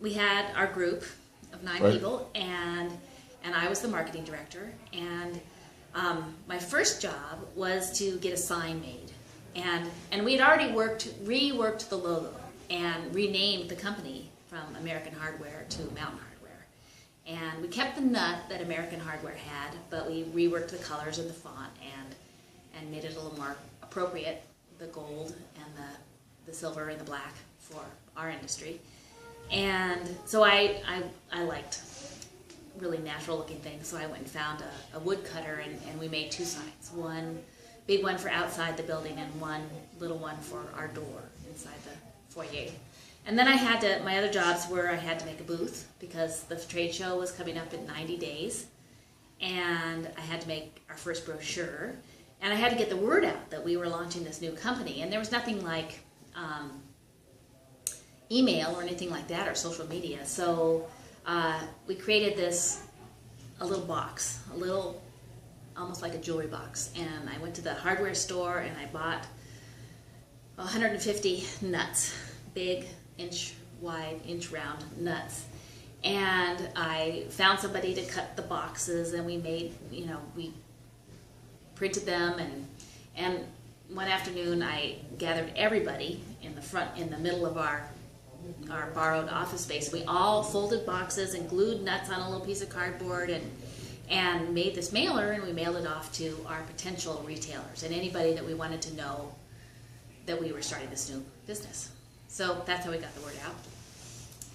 we had our group of 9 people, and I was the marketing director. And my first job was to get a sign made, and we'd already reworked the logo and renamed the company from American Hardwear to Mountain Hardwear. And we kept the nut that American Hardwear had, but we reworked the colors of the font and made it a little more appropriate, the gold and the silver and the black for our industry. And so I liked really natural looking things, so I went and found a woodcutter, and we made 2 signs. One big one for outside the building and one little one for our door inside the foyer. And then my other jobs were I had to make a booth because the trade show was coming up in 90 days. And I had to make our first brochure. And I had to get the word out that we were launching this new company. And there was nothing like email or anything like that or social media. So we created a little box, almost like a jewelry box. And I went to the hardware store and I bought 150 nuts, big, inch wide, inch round nuts, and I found somebody to cut the boxes, and we made, we printed them, and one afternoon I gathered everybody in the middle of our borrowed office space. We all folded boxes and glued nuts on a little piece of cardboard and made this mailer, and we mailed it off to our potential retailers and anybody that we wanted to know that we were starting this new business. So that's how we got the word out.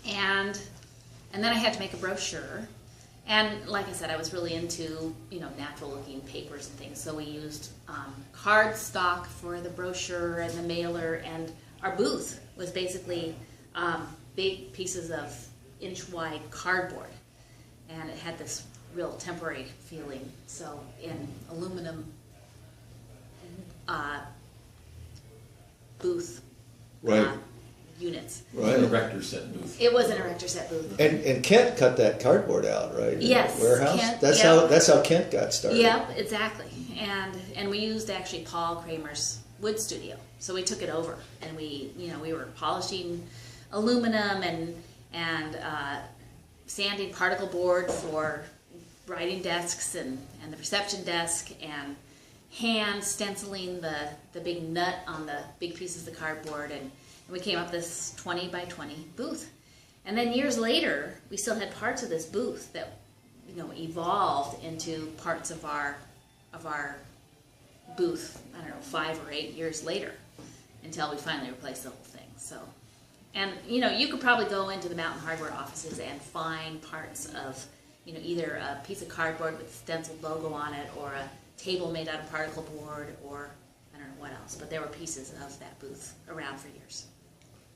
And then I had to make a brochure. And like I said, I was really into, natural looking papers and things. So we used card stock for the brochure and the mailer. And our booth was basically big pieces of inch wide cardboard. And it had this real temporary feeling. So in aluminum booth. Right. Units. Right. An erector set booth. It was an erector set booth. And Kent cut that cardboard out, right? Yes. In the warehouse. Kent, That's how Kent got started. Yep, exactly. And we used actually Paul Kramer's wood studio. So we took it over, and we were polishing aluminum and sanding particle board for writing desks and the reception desk, and hand stenciling the big nut on the big pieces of cardboard, and we came up with this 20 by 20 booth. And then years later, we still had parts of this booth that evolved into parts of our booth, 5 or 8 years later, until we finally replaced the whole thing. So, and you could probably go into the Mountain Hardwear offices and find parts of either a piece of cardboard with a stenciled logo on it, or a table made out of particle board, or I don't know what else, but there were pieces of that booth around for years.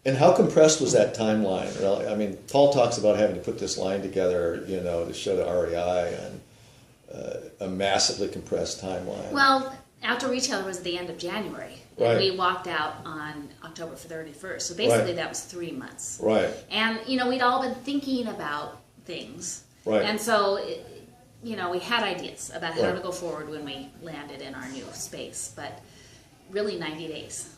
And how compressed was that timeline? Really? I mean, Paul talks about having to put this line together, to show the REI, and a massively compressed timeline. Well, Outdoor Retailer was at the end of January, right. And we walked out on October 31st. So basically, right. That was 3 months. Right. And we'd all been thinking about things, right. And so we had ideas about how right. to go forward when we landed in our new space, but really 90 days.